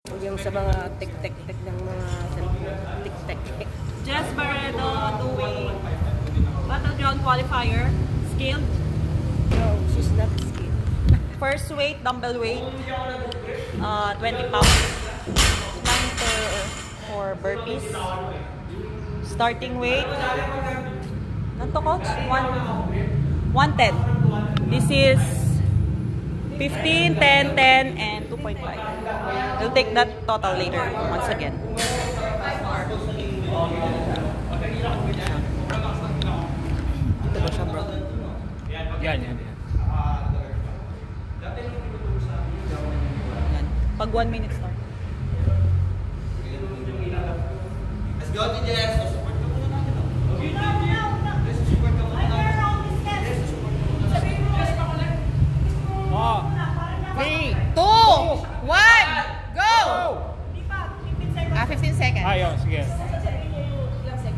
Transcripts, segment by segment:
Yung sa mga tik-tik-tik ng mga tik-tik. Jess Barredo doing Battleground Qualifier. Scaled. No, she's not skilled. First weight, dumbbell weight. 20 pounds. Time for burpees. Starting weight. Nanto coach? 110. This is 15, 10, 10, and 2.5. We'll take that total later once again. Dito ba siya, bro? Yan. Yan. Pag 1 minute start. Let's go, Jess. Oh. 3, 2, 1, go! 15 seconds. Ayun, sige.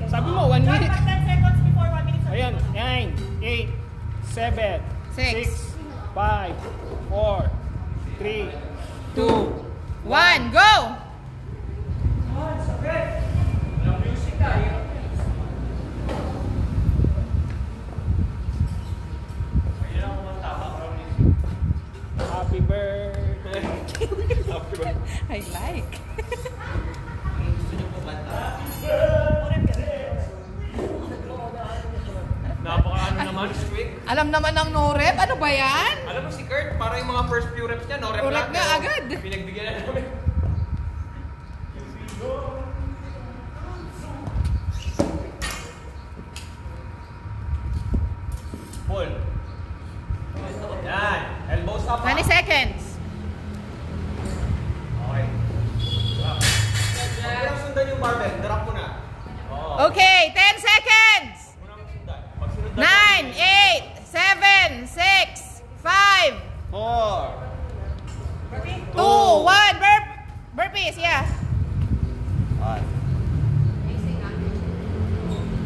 Sabi mo, 1 minute. 10 seconds before 1 minute. Ayun, 9, 8, 7, 6, 5, 4, 3, 2, 1, go! Happy birthday. I like. Napaka-ano naman, quick. Alam naman ng no rep, ano ba yan? Alam mo si Kurt, para yung mga first few reps niya, no rep Correct lang. na pero agad. Pinagbigyan na namin. Pull. Yan. Elbows up. 20 seconds. Okay. Drop. Huwag mo nang sundan yung barbell. Drop mo na. Oo. Okay, 10 seconds. Huwag mo nang sundan. Pag sinundan 9, 8, 7, 6, 5, 4, 2, 1, burpees, yeah. 1.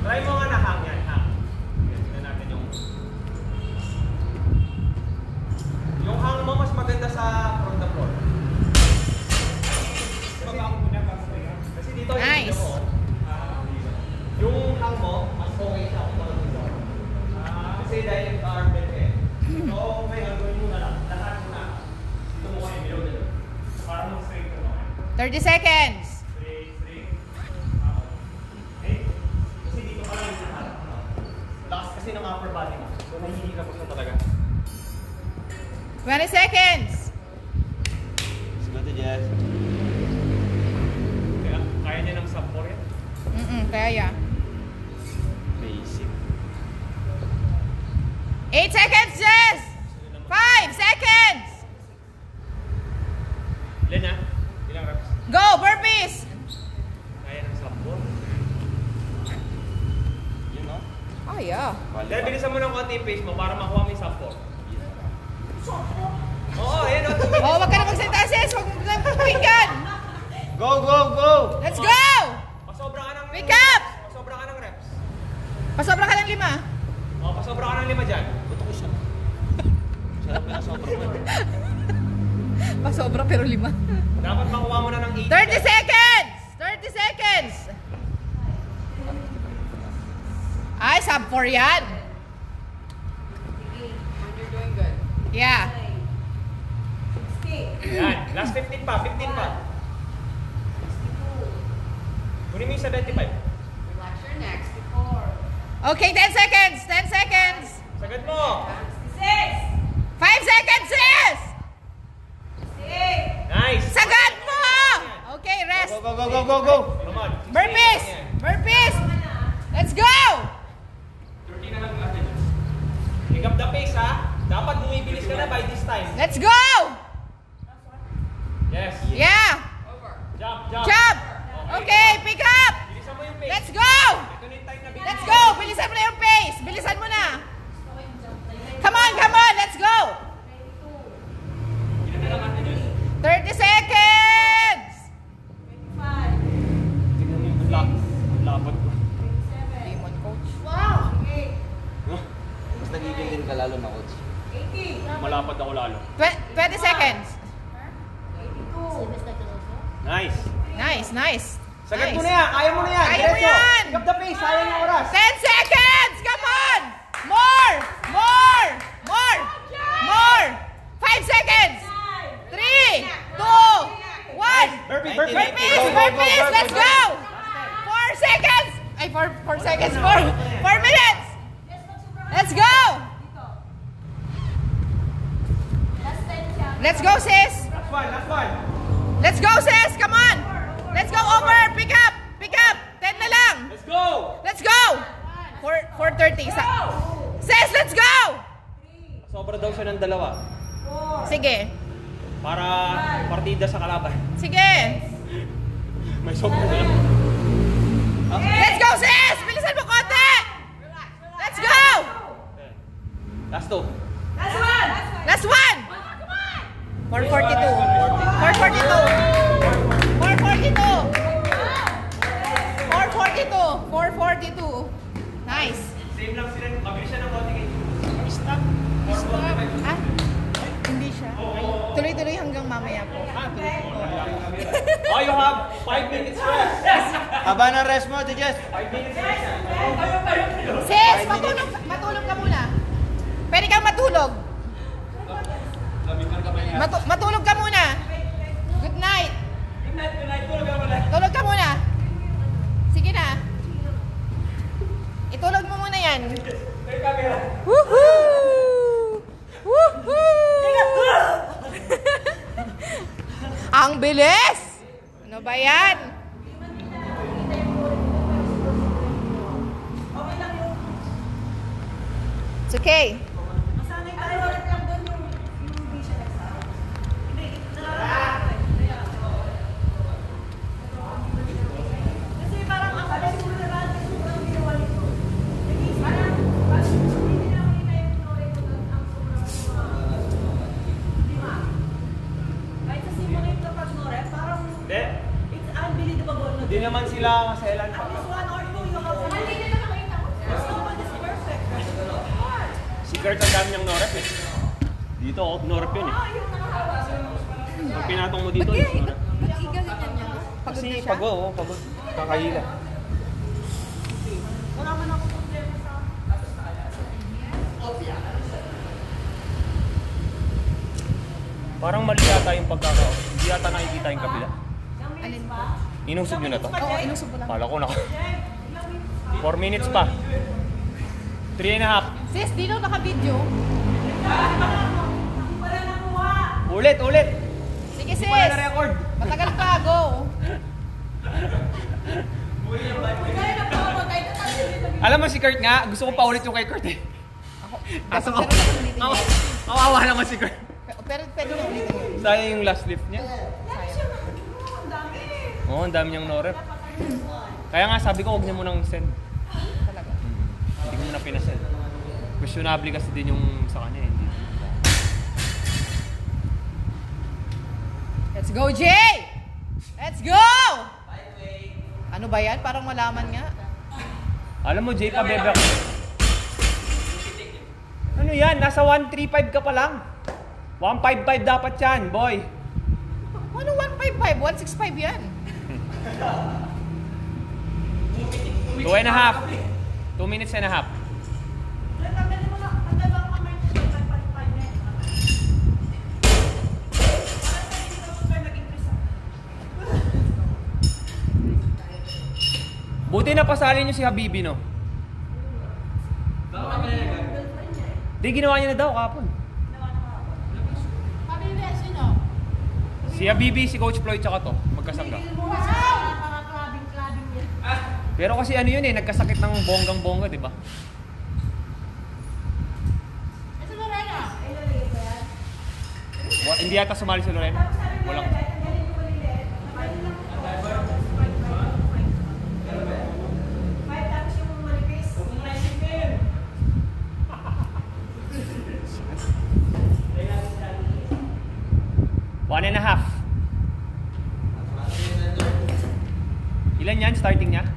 Try mo nga na hang yan. Hang. Tignan natin yung... Yung hang mo mas maganda sa from the floor. Kasi dito Nice. yung mo. Yung hang mo, mas okay siya kung tawag dito. Kasi dahil arm bend eh. So, ngayon, gawin mo na lang. Lahat mo na. Dito mo kayo, below dito. Para mo straight mo. 30 seconds. Straight. Okay? Kasi dito ka lang yung lahat. Lakas kasi ng upper body mo. So, nahihirap mo siya talaga. 20 seconds. Let's go to Jess. Kaya niya ng sub 4 yan? Kaya. Basic. 8 seconds, Jess! 5 seconds! Ilan na? Ilang reps? Go, burpees! Kaya ng sub 4? Yun, no? Oh, yeah. Dahil bilisan mo ng konti yung pace mo para makuha mo yung sub 4. Oo, ayan o. Oh, wag ka na magsalita, Jess! Wag mo na pinggan! Go, go, go! Let's go! Pasobra ka ng... Pick up! Pasobra ka ng reps. Pasobra ka ng 5. Oo, pasobra ka ng 5 dyan. Buto ko siya. Sarap na sobra mo. Pasobra pero 5. Dapat makuha mo na ng 8. 30 seconds! 30 seconds! Ay, sub 4 yan. Yeah. Yan, last 15 pa, 15 pa. Kunin mo yung 75. Okay, 10 seconds! 10 seconds! Sagad mo. 5 seconds, Jess! Nice. Sagad mo! Okay, rest. Go, go, go, go, go, go! Come on. Burpees! Burpees! Let's go! 30 na lang natin. Pick up the pace ha. Dapat bumibilis ka na by this time. Let's go! Yes. Yeah! Jump, jump. Jump! Okay, pick up! Bilisan mo yung pace. Let's go! Ito na yung time na Let's go! Bilisan mo na yung pace! Bilisan mo na! Come on, come on! Let's go! 30 seconds! Tingnan mo yung lapat ko. Demon coach. Mas nagiging din ka lalo na, coach. malapad ako lalo. 20 seconds. Nice. Nice, nice. Sagad Nice. mo na yan. Kaya mo na yan. Kaya mo Diretso. yan. Pick up the pace. Sayang yung oras. 10 seconds! Come on! More! More! More! More! 5 seconds! 3, 2, 1. Burpee, Burpees! Burpees! Let's go! 4 seconds! Ay, 4 seconds. 4 minutes! Let's go! Let's go, sis! Last one, last one. Let's go, sis! Come on! Let's go over! Pick up! Pick up! 10 na lang! Let's go! Let's go! 4:30. Sis, let's go! Sobra daw siya ng dalawa. Sige. Para partida sa kalaban. Sige. May sobra na lang. Let's go, sis! Bilisan mo konti! Let's go! Last two. Last one! 4:42. 4:42. Nice. Same lang sila. Mabilis siya ng konti kayo. Stop. Ah? Hindi siya. Tuloy-tuloy hanggang mamaya po. Oh, you have 5 minutes rest. Haba ng rest mo, Jess. 5 minutes rest. Sis, matulog ka muna. Pwede kang matulog. Matulog ka muna. Good night. Tulog ka muna. Sige na. Itulog mo muna yan. Woohoo! Woohoo! Ang bilis! Ano ba yan? It's okay. Hindi naman sila kaselan. Si Kurt ang dami niyang norep eh. Dito ako, norep yun eh. Pag pinatong mo dito, is norep. Kasi pagod, pagod. Kakahila. Parang mali yata yung pagkakao. Hindi yata nakikita yung kabila. Alin ba? Inusog nyo na to? Oo, inusog ko lang. Pala ko na. 4 minutes pa. 3.5. Sis, di daw naka-video. Ulit, ulit. Sige, sis. Wala na record. Matagal pa, go. Alam mo si Kurt nga, gusto ko pa ulit yung kay Kurt eh. Aso ko. Kawawa naman si Kurt. Pero pwede na ulit yun. Sayang yung last lift niya. Oo, ang dami niyang norep. Kaya nga sabi ko, huwag niya munang send. Talaga. Hindi ko muna pinasend. Questionable kasi din yung sa kanya eh. Let's go, Jay! Let's go! Ano ba yan? Parang malaman nga. Alam mo, Jay, pabebe ako. Ano yan? Nasa 135 ka pa lang. 155 dapat yan, boy. Ano 155? 165 yan. 2.5. 2 minutes and a half. Buti na pasali niyo si Habibi, no? Di, ginawa niya na daw kapon. Si Habibi, si Coach Floyd, tsaka to. Magkasangga. Pero kasi ano yun eh, nagkasakit ng bonggang-bongga, di ba? Hindi yata sumali si Lorena. Walang. One and a half. Ilan yan starting niya?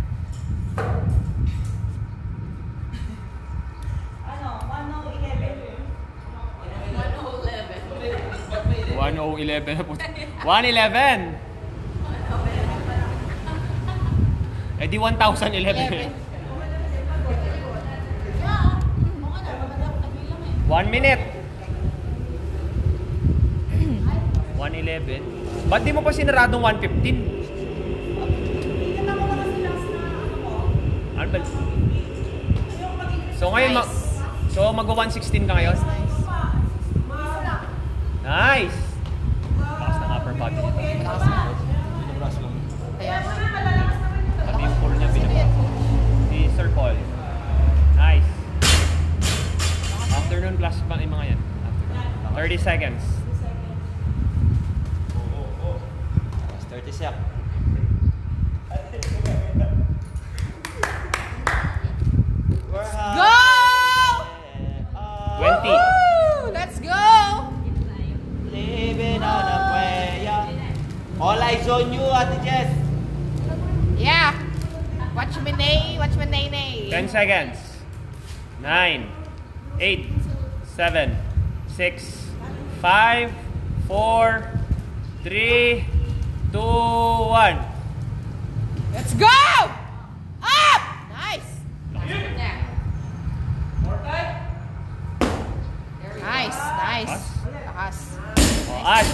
1:11. 1:11. Eh di 1,011. 1 minute. 1:11. Ba't di mo pa sinaradong 1:15? Ano ba? So ngayon, mag-1:16 ka ngayon? Nice! Lakas ng upper body nito. Pati yung core niya binaba. Si Sir Paul. Nice. Afternoon class pa yung mga yan. 30 seconds. 30 seconds. Go! 20. Woo! Let's go! Living on a prayer. All eyes on you, Ate Jess. Yeah. Watch me nay, watch me nay nay. 10 seconds. 9, 8, 7, 6, 5, 4, 3, 2, 1. Let's go! Up! Nice. Nice, nice. Lakas. Oh, Ash.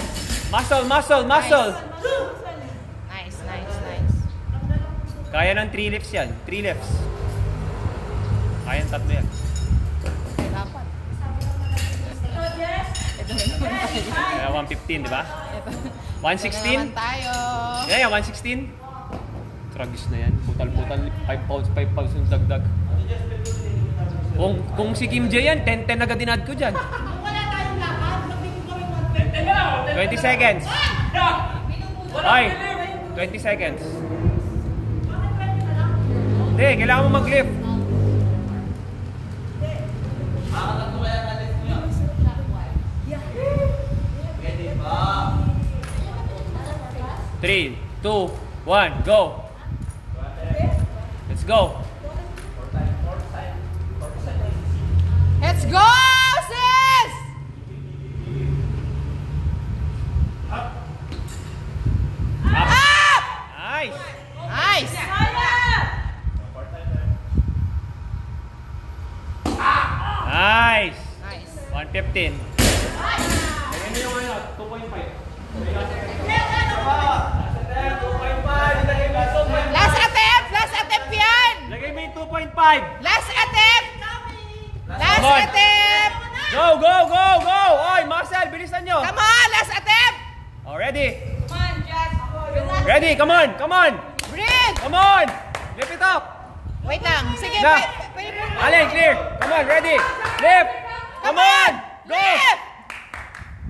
Muscle, muscle, muscle. Nice, nice, nice. Kaya ng 3 lifts yan. 3 lifts. Kaya ng 3 yan. Dapat. Kaya 1:15, di ba? 1:16? Naman tayo. Yeah, 1:16. Tragis na yan. Putal-putal. 5 pounds, 5 pounds yung dagdag. Kung si Kim J yan, 10-10 agad dinad ko dyan. 20 seconds. Ay, 20 seconds. Hindi, kailangan mo mag-lift. Three, 2, 1, go. Let's go. Let's go, sis! Up! Nice. Nice! Nice. Nice. 1:15. Lagyan mo yung 2.5. Last attempt! Last attempt yan! Lagay mo yung 2.5. Last attempt! Last Come on. attempt! Go, go, go, go! Oy, Marcel, bilisan nyo. Come on! Last attempt! Oh, ready? Ready, come on, come on. Breathe! Come on. Lift it up. Wait lang. Sige, Na. pwede. Alin, clear. Come on, ready. Lift. Come on. Go. Lift!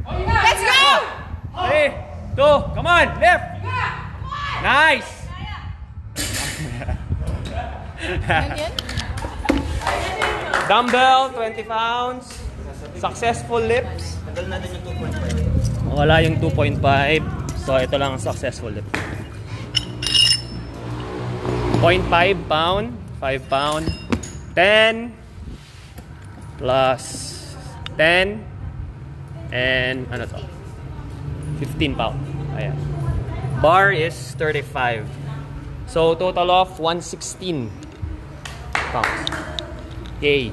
Let's go! 3, 2, come on, lift. Nice. Ano yan? Dumbbell, 20 pounds. Successful lifts. Tagal natin yung 2.5. Wala yung 2.5. So, ito lang ang successful lift. 0.5 pound, 5 pound, 10 plus 10 and ano to? 15 pound. Ayan. Bar is 35. So, total of 116 pounds. Okay.